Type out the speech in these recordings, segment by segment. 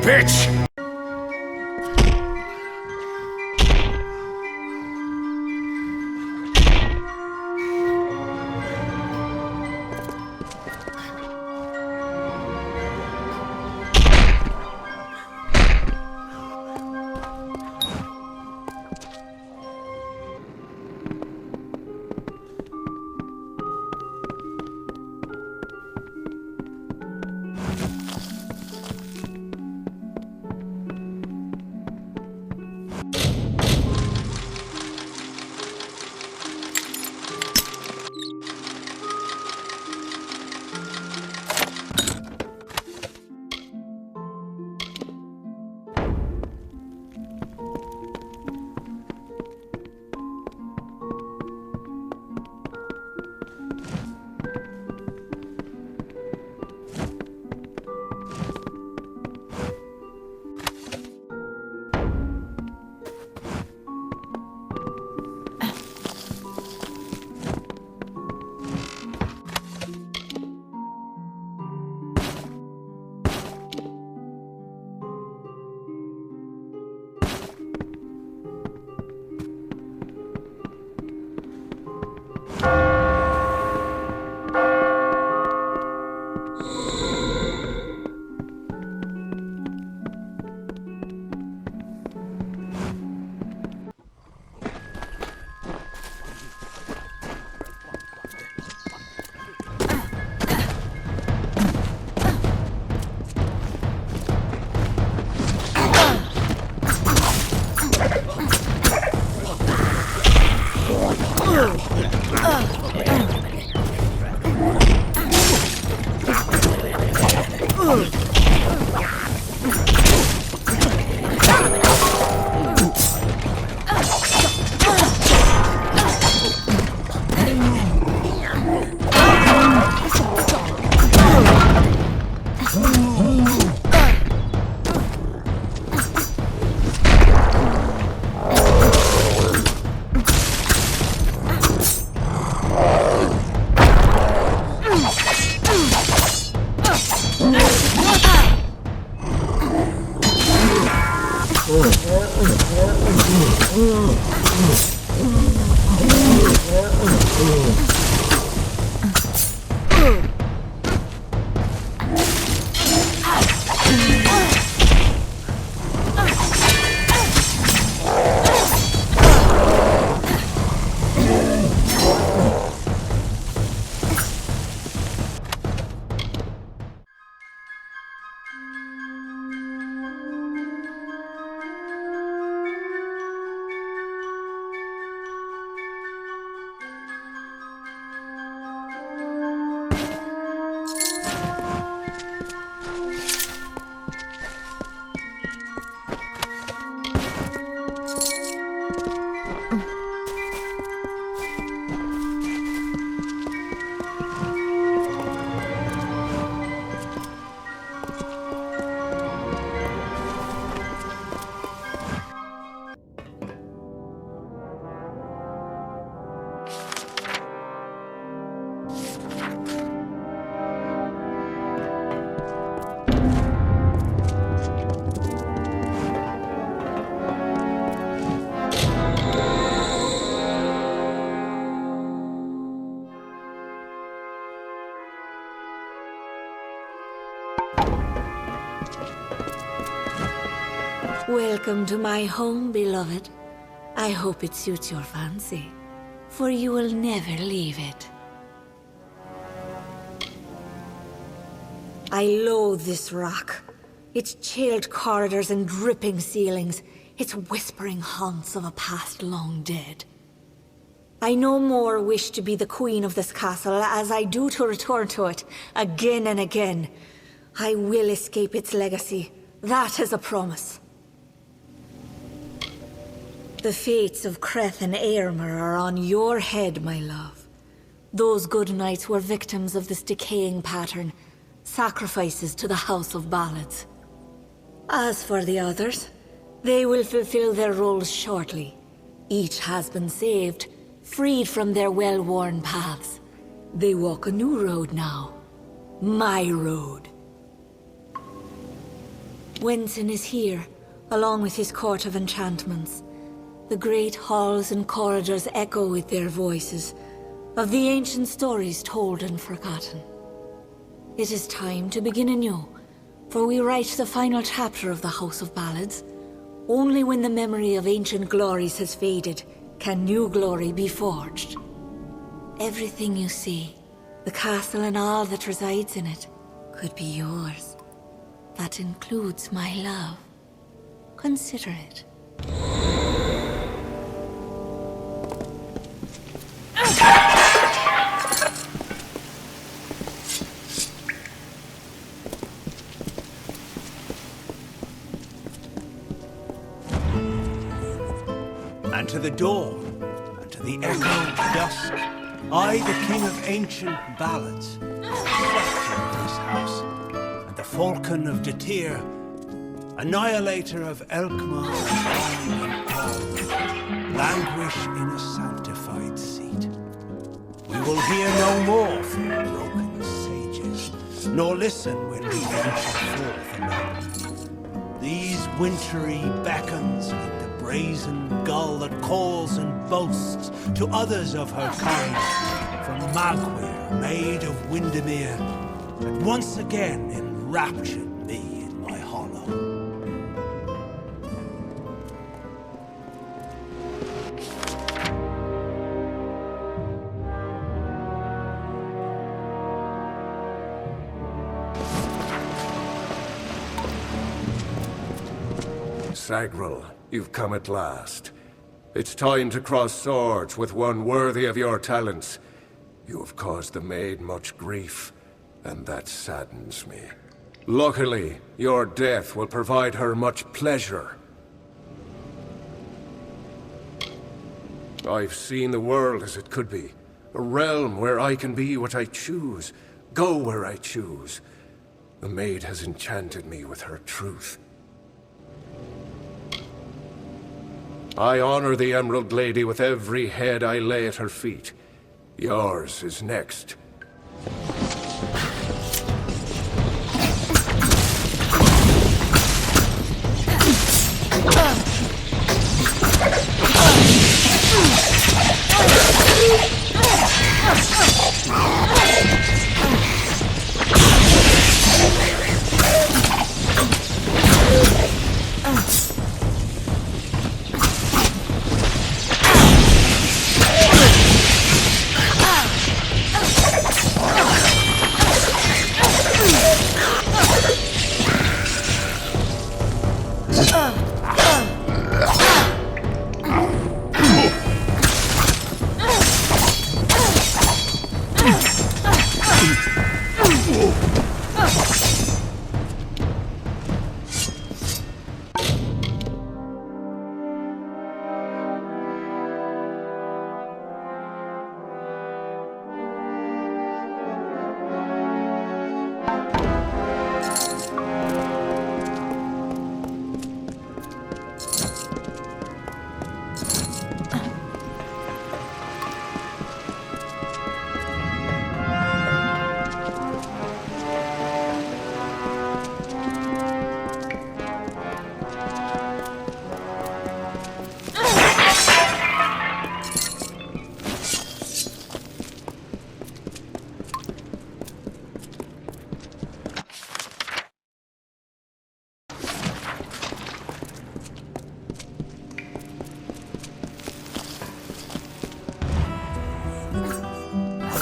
bitch! Welcome to my home, beloved. I hope it suits your fancy, for you will never leave it. I loathe this rock. Its chilled corridors and dripping ceilings, its whispering haunts of a past long dead. I no more wish to be the queen of this castle as I do to return to it again and again. I will escape its legacy. That is a promise. The fates of Creth and Aermer are on your head, my love. Those good knights were victims of this decaying pattern, sacrifices to the House of Ballads. As for the others, they will fulfill their roles shortly. Each has been saved, freed from their well-worn paths. They walk a new road now. My road. Wenson is here, along with his court of enchantments. The great halls and corridors echo with their voices, of the ancient stories told and forgotten. It is time to begin anew, for we write the final chapter of the House of Ballads. Only when the memory of ancient glories has faded can new glory be forged. Everything you see, the castle and all that resides in it, could be yours. That includes my love. Consider it. And to the dawn, and to the echoed dusk, I, the king of ancient ballads, slept in this house, and the falcon of Detir, annihilator of Elkmar, and Paul, languish in a sanctified seat. We will hear no more from broken sages, nor listen when we venture forth alone. These wintry beckons like the brazen gull that calls and boasts to others of her kind, from Magwir, Maid of Windemere, that once again enraptured me in my hollow. Sagril, you've come at last. It's time to cross swords with one worthy of your talents. You have caused the maid much grief, and that saddens me. Luckily, your death will provide her much pleasure. I've seen the world as it could be. A realm where I can be what I choose, go where I choose. The maid has enchanted me with her truth. I honor the Emerald Lady with every head I lay at her feet. Yours is next.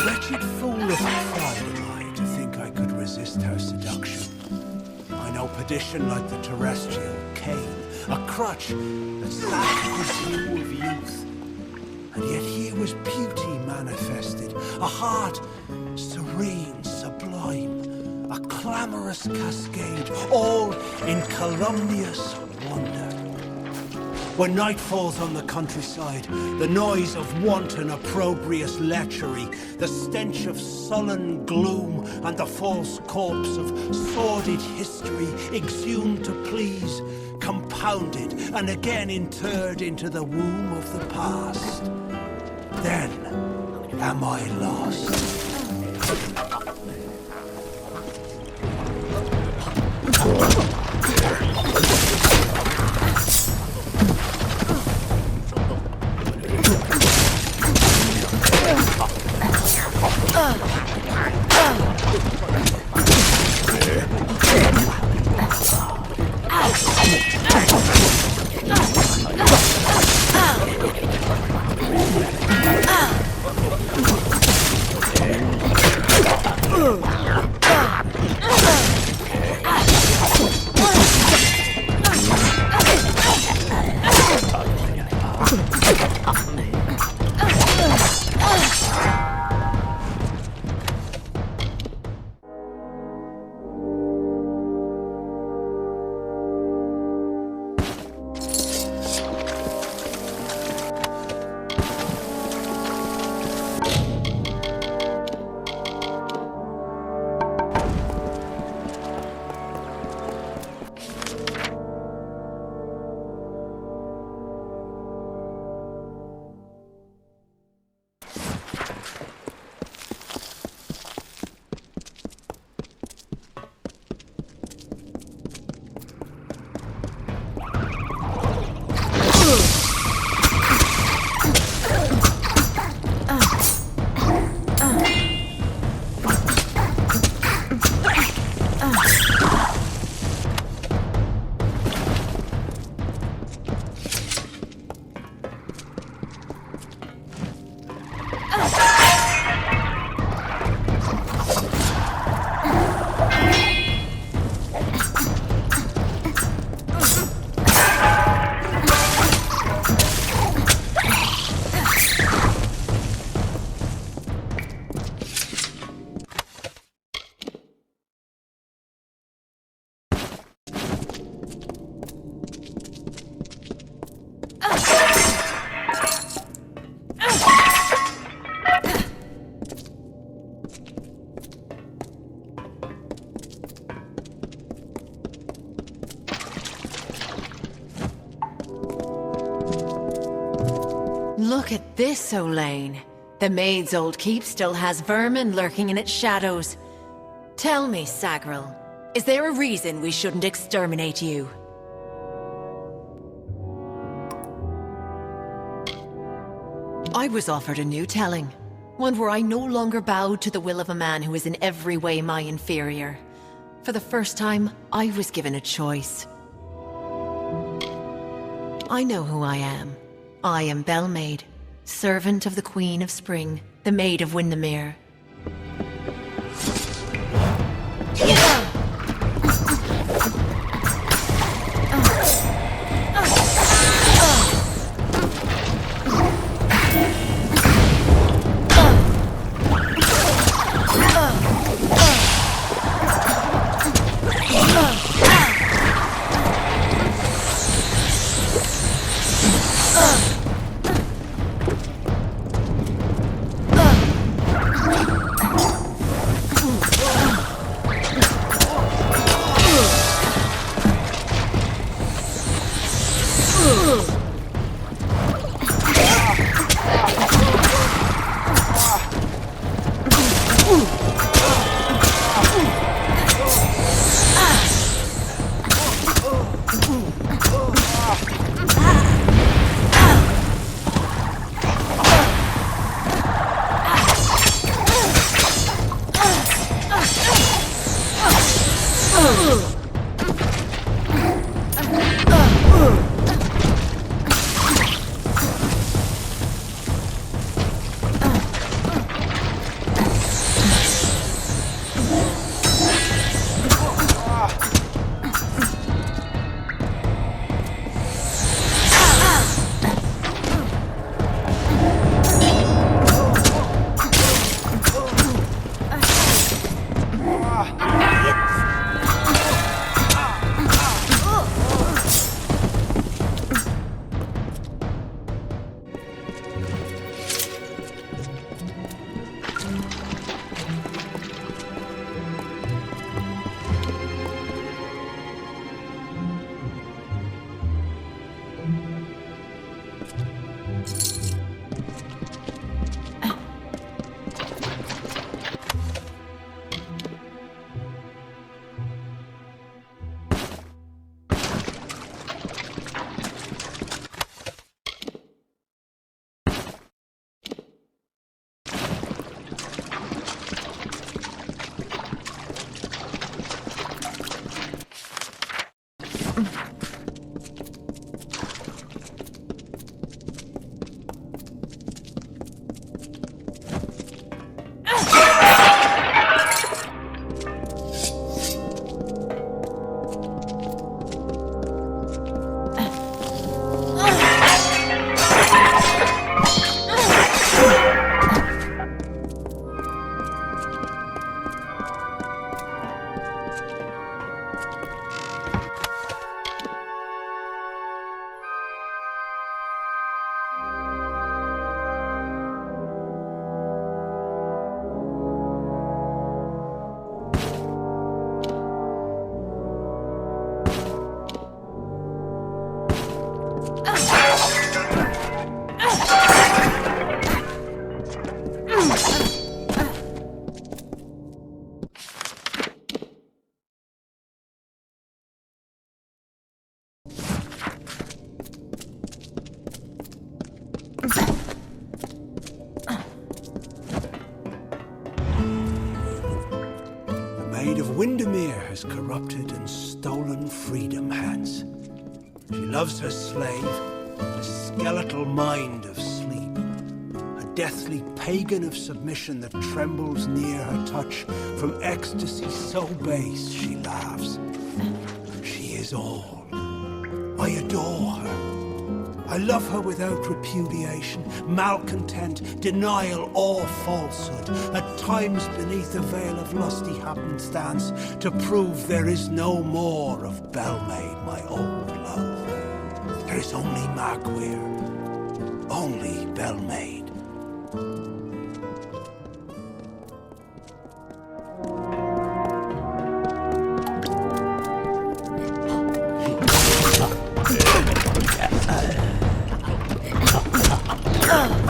Wretched fool of a pride am I to think I could resist her seduction. I know perdition like the terrestrial cane, a crutch that sapped the hue of youth. And yet here was beauty manifested, a heart serene, sublime, a clamorous cascade, all in calumnious wonder. When night falls on the countryside, the noise of wanton opprobrious lechery, the stench of sullen gloom, and the false corpse of sordid history exhumed to please, compounded and again interred into the womb of the past. Then am I lost. Look at this, Olaine. The maid's old keep still has vermin lurking in its shadows. Tell me, Sagril, is there a reason we shouldn't exterminate you? I was offered a new telling. One where I no longer bowed to the will of a man who is in every way my inferior. For the first time, I was given a choice. I know who I am. I am Bellmaid, servant of the Queen of Spring, the Maid of Windemere. Maid of Windemere has corrupted and stolen freedom, Hans. She loves her slave, the skeletal mind of sleep, a deathly pagan of submission that trembles near her touch. From ecstasy so base she laughs. She is all. I adore her. I love her without repudiation, malcontent, denial, or falsehood. At times beneath a veil of lusty happenstance, to prove there is no more of Bellmaid, my old love. There is only Magweir, only Bellmaid. Ugh!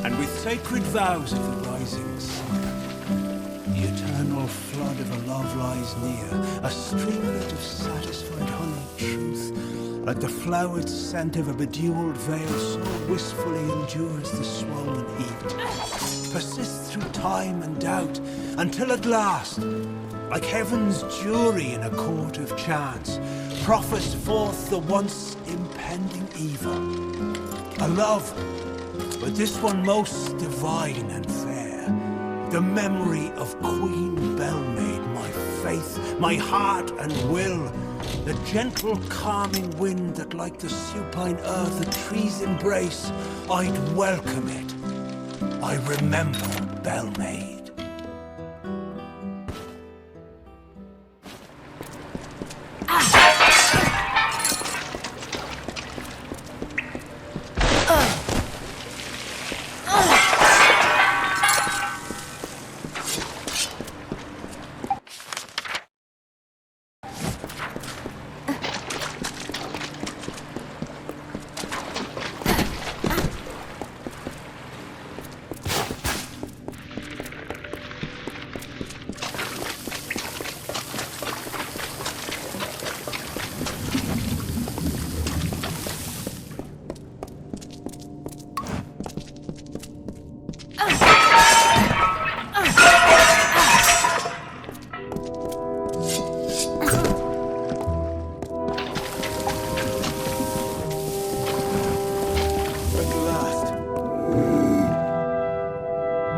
And with sacred vows of the rising sun, the eternal flood of a love lies near, a streamlet of satisfied honeyed truth, like the flowered scent of a bedewled veil, so wistfully endures the swollen heat, persists through time and doubt, until at last, like heaven's jury in a court of chance, proffers forth the once impending evil. A love, but this one most divine and fair, the memory of Queen Belmaid, my faith, my heart and will, the gentle calming wind that like the supine earth the trees embrace, I'd welcome it. I remember Belmaid.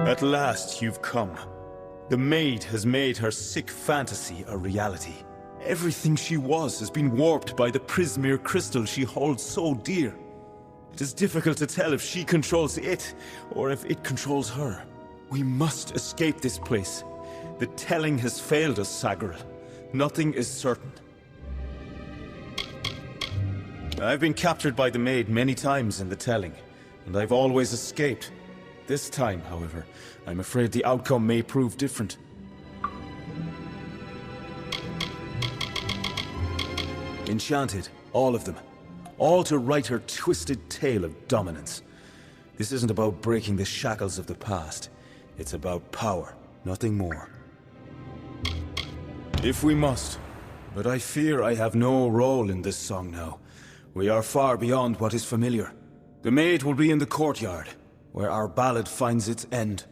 At last you've come. The maid has made her sick fantasy a reality. Everything she was has been warped by the Prismere crystal she holds so dear. It is difficult to tell if she controls it, or if it controls her. We must escape this place. The telling has failed us, Sagaril. Nothing is certain. I've been captured by the maid many times in the telling, and I've always escaped. This time, however, I'm afraid the outcome may prove different. Enchanted, all of them. All to write her twisted tale of dominance. This isn't about breaking the shackles of the past. It's about power, nothing more. If we must. But I fear I have no role in this song now. We are far beyond what is familiar. The maid will be in the courtyard, where our ballad finds its end.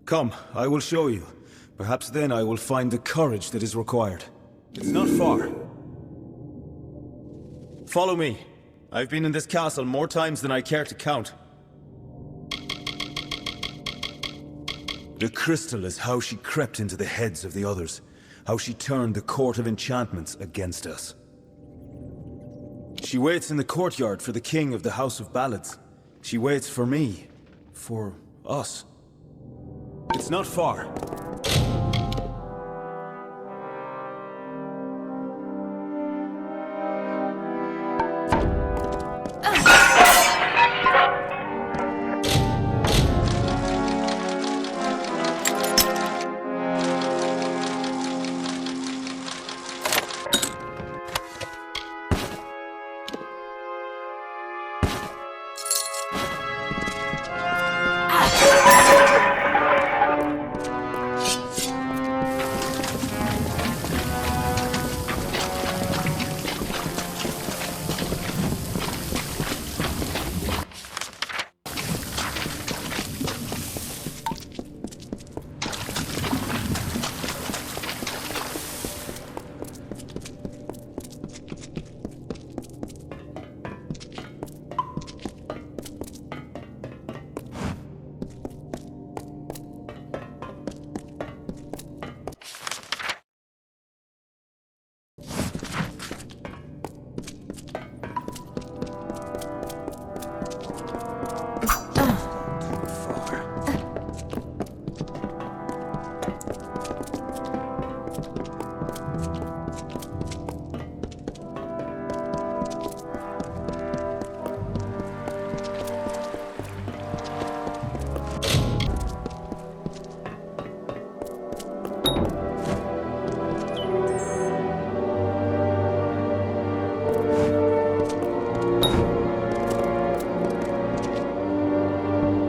Come, I will show you. Perhaps then I will find the courage that is required. It's not far. Follow me. I've been in this castle more times than I care to count. The crystal is how she crept into the heads of the others. How she turned the Court of Enchantments against us. She waits in the courtyard for the king of the House of Ballads. She waits for me. For us. It's not far.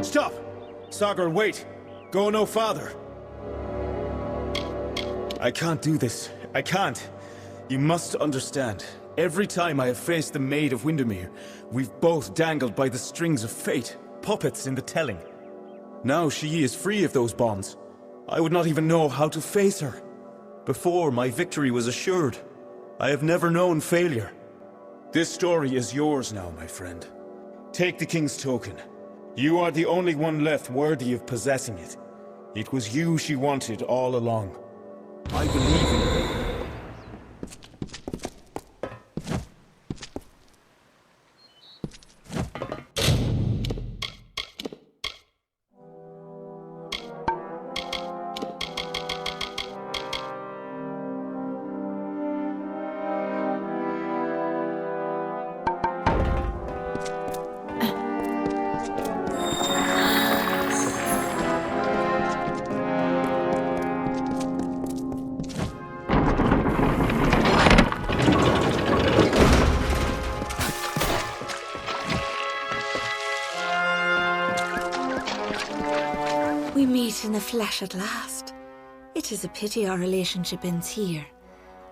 Stop! Sagar, wait! Go no farther! I can't do this. I can't. You must understand. Every time I have faced the Maid of Windemere, we've both dangled by the strings of fate, puppets in the telling. Now she is free of those bonds. I would not even know how to face her. Before, my victory was assured. I have never known failure. This story is yours now, my friend. Take the King's token. You are the only one left worthy of possessing it. It was you she wanted all along. I believe in you. We meet in the flesh at last. It is a pity our relationship ends here.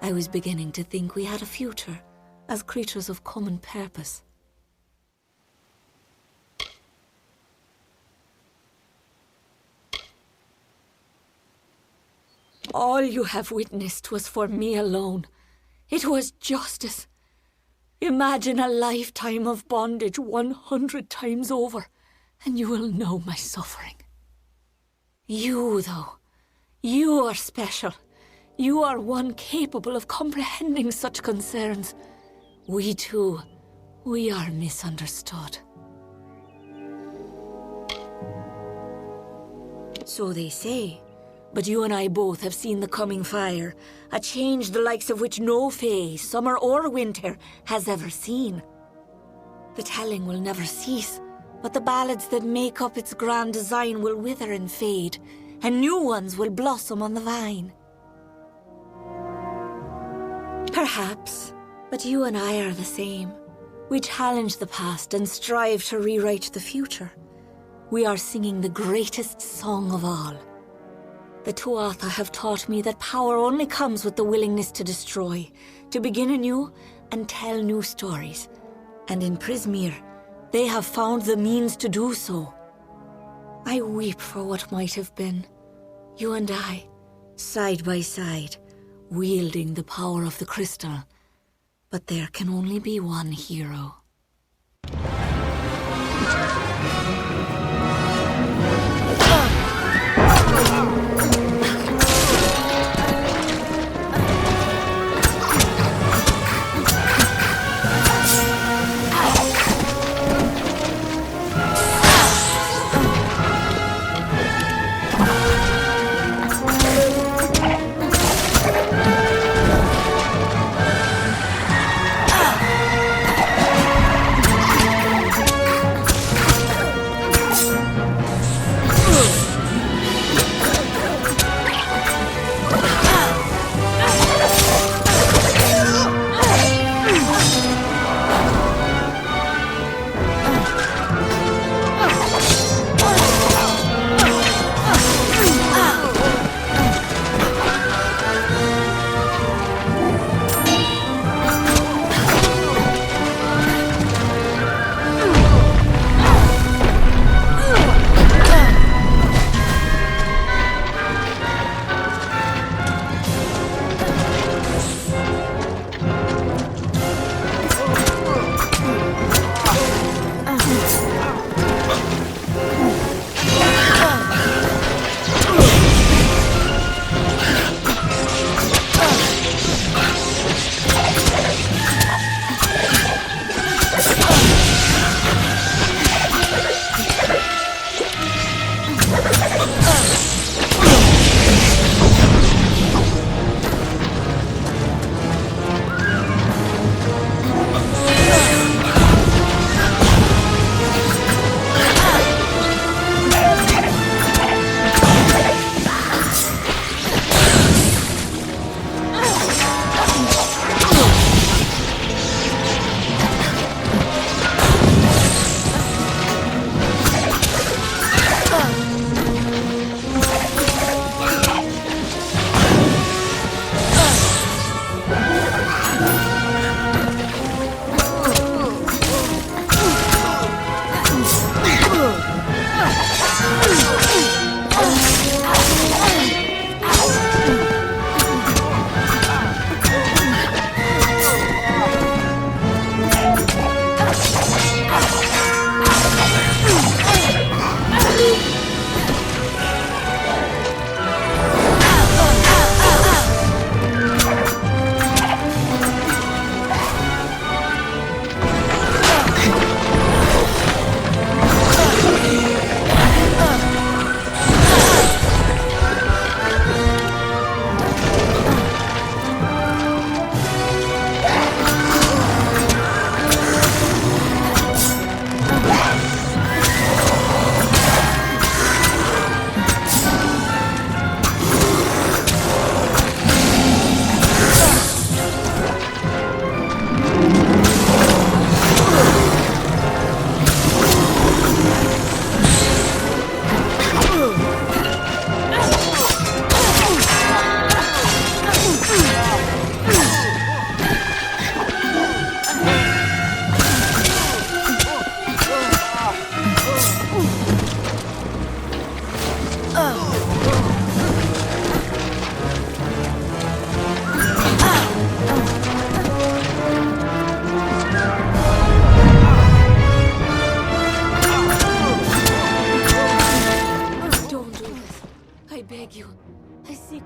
I was beginning to think we had a future, as creatures of common purpose. All you have witnessed was for me alone. It was justice. Imagine a lifetime of bondage 100 times over, and you will know my suffering. You, though, you are special. You are one capable of comprehending such concerns. We too, we are misunderstood. So they say, but you and I both have seen the coming fire, a change the likes of which no fae, summer or winter, has ever seen. The telling will never cease, but the ballads that make up its grand design will wither and fade, and new ones will blossom on the vine. Perhaps, but you and I are the same. We challenge the past and strive to rewrite the future. We are singing the greatest song of all. The Tuatha have taught me that power only comes with the willingness to destroy, to begin anew and tell new stories. And in Prismere, they have found the means to do so. I weep for what might have been. You and I, side by side, wielding the power of the crystal. But there can only be one hero.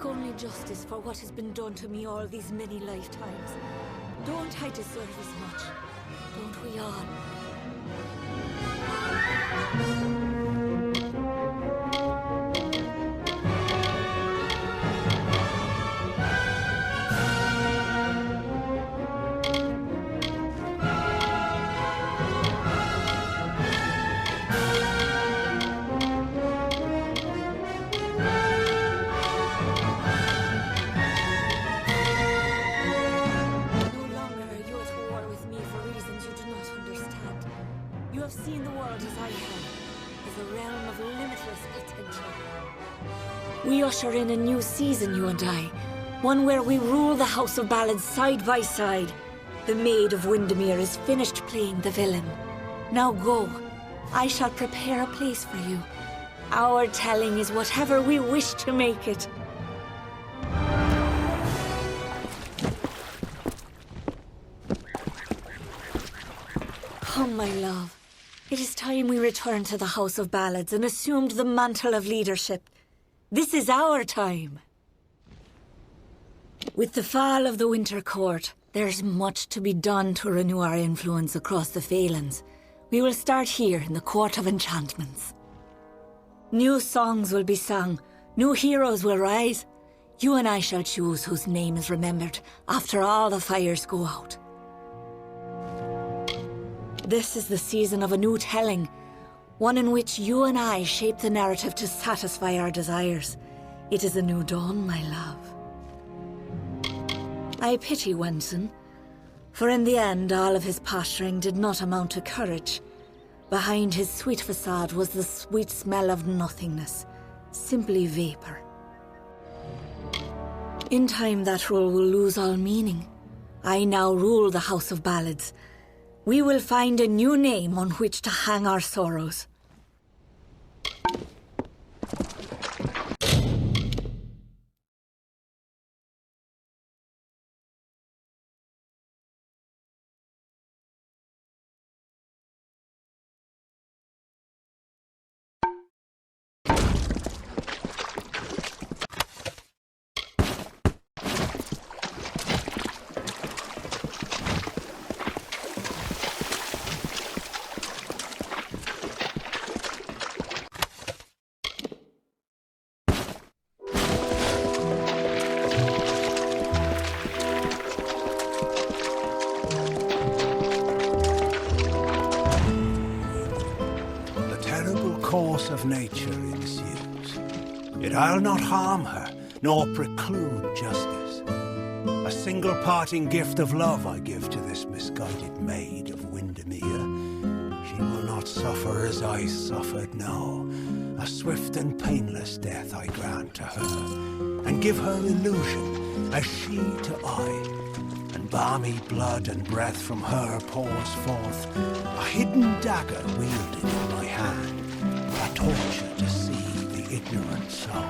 only justice for what has been done to me all these many lifetimes. Don't I deserve as much? Don't we all? You have seen the world as I have, as a realm of limitless potential. We usher in a new season, you and I. One where we rule the House of Ballads side by side. The Maid of Windemere is finished playing the villain. Now go. I shall prepare a place for you. Our telling is whatever we wish to make it. Come, my love. It is time we returned to the House of Ballads and assumed the mantle of leadership. This is our time. With the fall of the Winter Court, there's much to be done to renew our influence across the Phalanx. We will start here in the Court of Enchantments. New songs will be sung, new heroes will rise. You and I shall choose whose name is remembered after all the fires go out. This is the season of a new telling, one in which you and I shape the narrative to satisfy our desires. It is a new dawn, my love. I pity Wenson, for in the end all of his posturing did not amount to courage. Behind his sweet facade was the sweet smell of nothingness, simply vapor. In time that role will lose all meaning. I now rule the House of Ballads. We will find a new name on which to hang our sorrows. Course of nature ensues. Yet I'll not harm her, nor preclude justice. A single parting gift of love I give to this misguided Maid of Windemere. She will not suffer as I suffered, no. A swift and painless death I grant to her, and give her illusion, as she to I. And balmy blood and breath from her pours forth, a hidden dagger wielded in my hand. A torture to see the ignorant soul.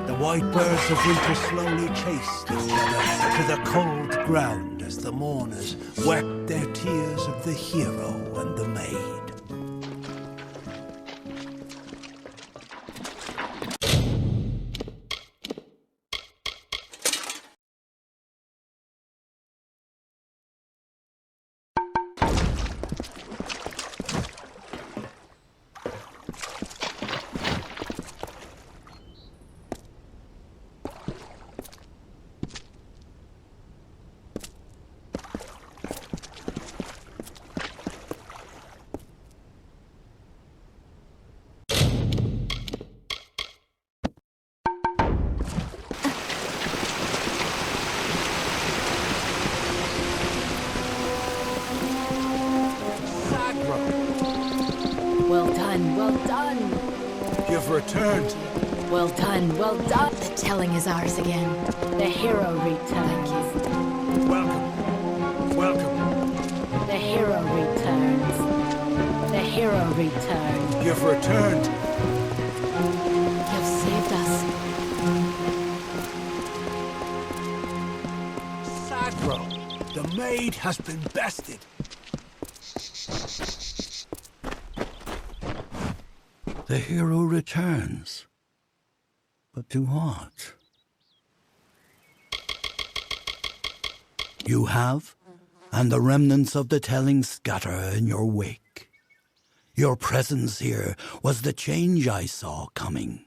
The white birds of winter slowly chased each other to the cold ground as the mourners wept their tears of the hero and the maid. Well done, well done. You've returned. Well done, well done. The telling is ours again. The hero returns. Welcome. Welcome. The hero returns. The hero returns. You've returned. You've saved us. Sagro, the maid has been bested. The hero returns. But to what? You have, and the remnants of the telling scatter in your wake. Your presence here was the change I saw coming.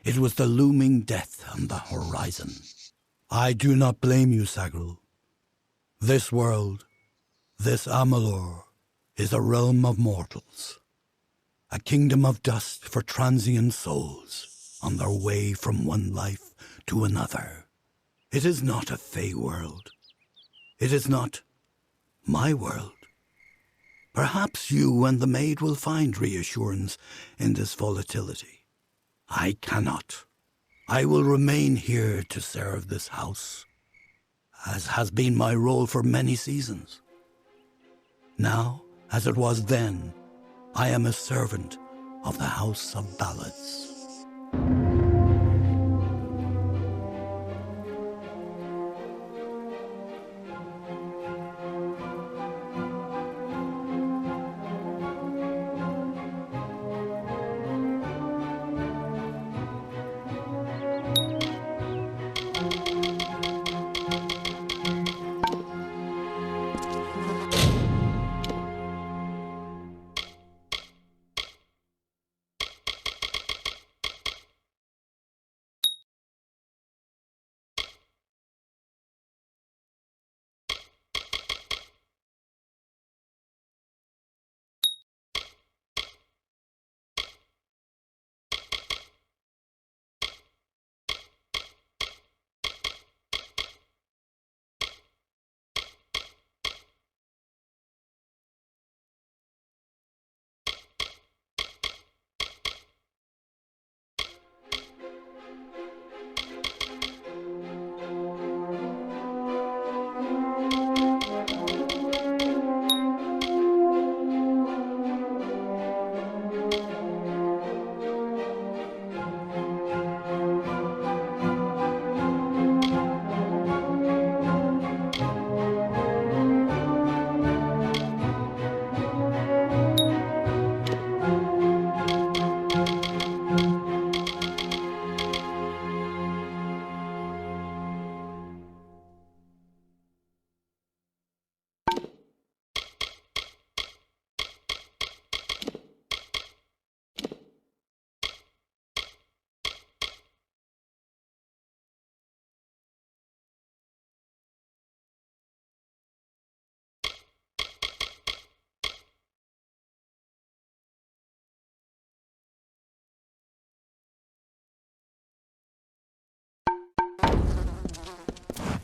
It was the looming death on the horizon. I do not blame you, Sagrul. This world, this Amalur, is a realm of mortals. A kingdom of dust for transient souls on their way from one life to another. It is not a fey world. It is not my world. Perhaps you and the maid will find reassurance in this volatility. I cannot. I will remain here to serve this house, as has been my role for many seasons. Now, as it was then, I am a servant of the House of Ballads.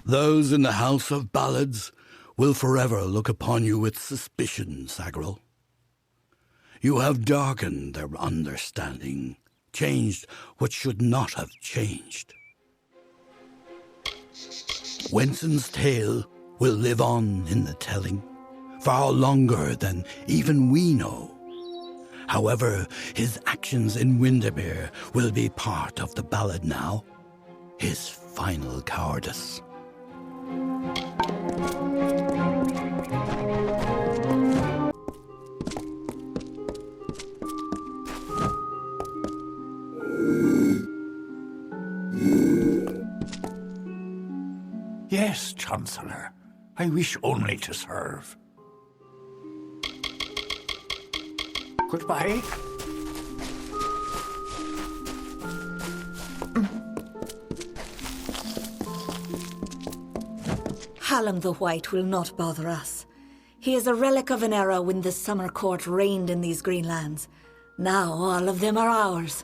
Those in the House of Ballads will forever look upon you with suspicion, Sagrul. You have darkened their understanding, changed what should not have changed. Wenson's tale will live on in the telling, far longer than even we know. However, his actions in Windemere will be part of the ballad now. His final cowardice. Yes, Chancellor. I wish only to serve. Goodbye. Hallam the White will not bother us. He is a relic of an era when the Summer Court reigned in these green lands. Now all of them are ours.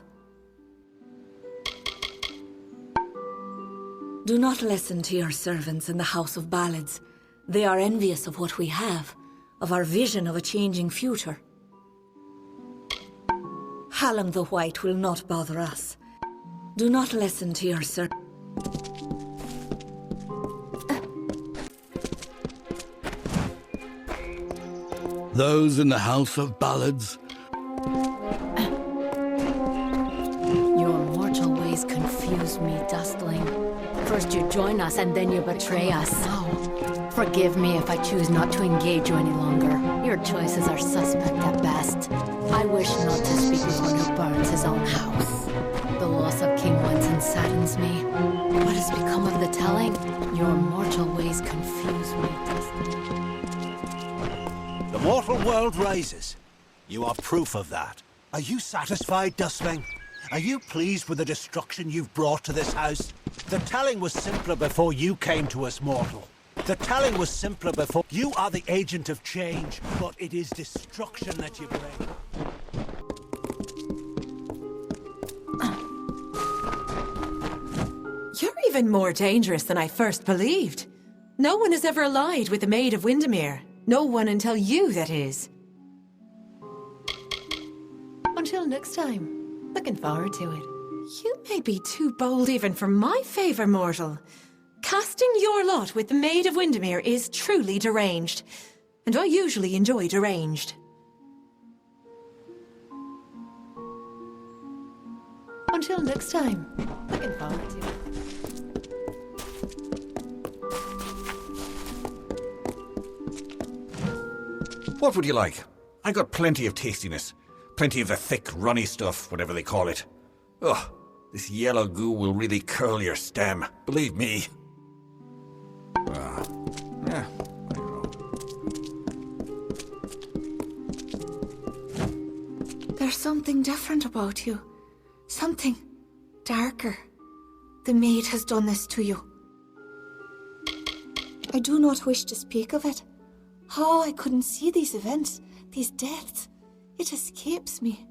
Do not listen to your servants in the House of Ballads. They are envious of what we have, of our vision of a changing future. Hallam the White will not bother us. Do not listen to your servants. Those in the House of Ballads. Your mortal ways confuse me, Dustling. First you join us, and then you betray us. No. Forgive me if I choose not to engage you any longer. Your choices are suspect at best. I wish not to speak with one who burns his own house. The loss of King Winston's saddens me. What has become of the telling? Your mortal ways confuse me, Dustling. The mortal world rises. You are proof of that. Are you satisfied, Dustling? Are you pleased with the destruction you've brought to this house? The telling was simpler before you came to us, mortal. The telling was simpler before. You are the agent of change, but it is destruction that you bring. You're even more dangerous than I first believed. No one has ever lied with the Maid of Windemere. No one until you, that is. Until next time. Looking forward to it. You may be too bold even for my favor, mortal. Casting your lot with the Maid of Windemere is truly deranged. And I usually enjoy deranged. Until next time. Looking forward to it. What would you like? I got plenty of tastiness. Plenty of the thick, runny stuff, whatever they call it. Ugh, this yellow goo will really curl your stem. Believe me. Yeah, I don't know. There's something different about you. Something darker. The maid has done this to you. I do not wish to speak of it. How I couldn't see these events, these deaths. It escapes me.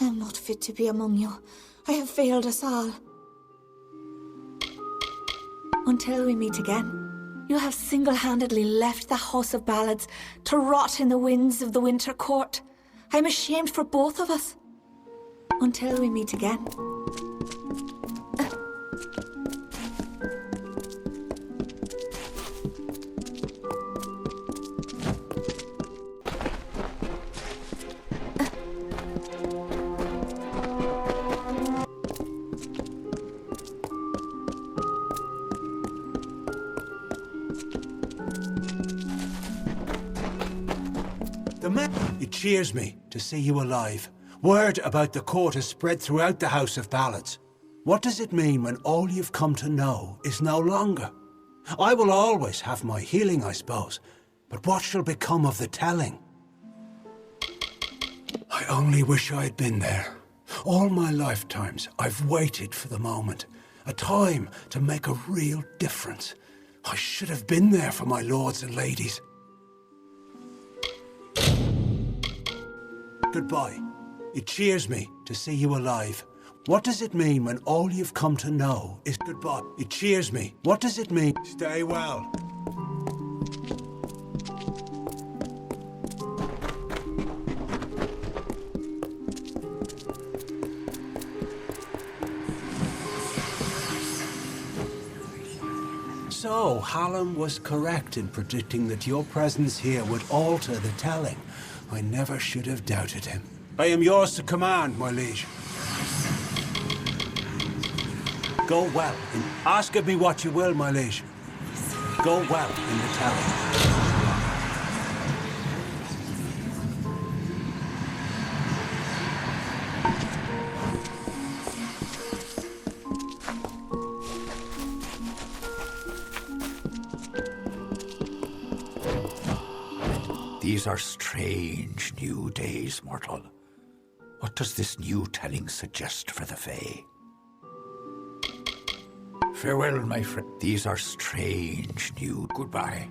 I am not fit to be among you. I have failed us all. Until we meet again, you have single-handedly left the House of Ballads to rot in the winds of the Winter Court. I am ashamed for both of us. Until we meet again. It cheers me to see you alive. Word about the court has spread throughout the House of Ballads. What does it mean when all you've come to know is no longer? I will always have my healing, I suppose, but what shall become of the telling? I only wish I had been there. All my lifetimes, I've waited for the moment. A time to make a real difference. I should have been there for my lords and ladies. Goodbye. It cheers me to see you alive. What does it mean when all you've come to know is goodbye? It cheers me. What does it mean? Stay well. So, Hallam was correct in predicting that your presence here would alter the telling. I never should have doubted him. I am yours to command, my liege. Go well. Ask of me what you will, my liege. Go well in the telling. These are strange new days, mortal. What does this new telling suggest for the Fae? Farewell, my friend. These are strange new... Goodbye.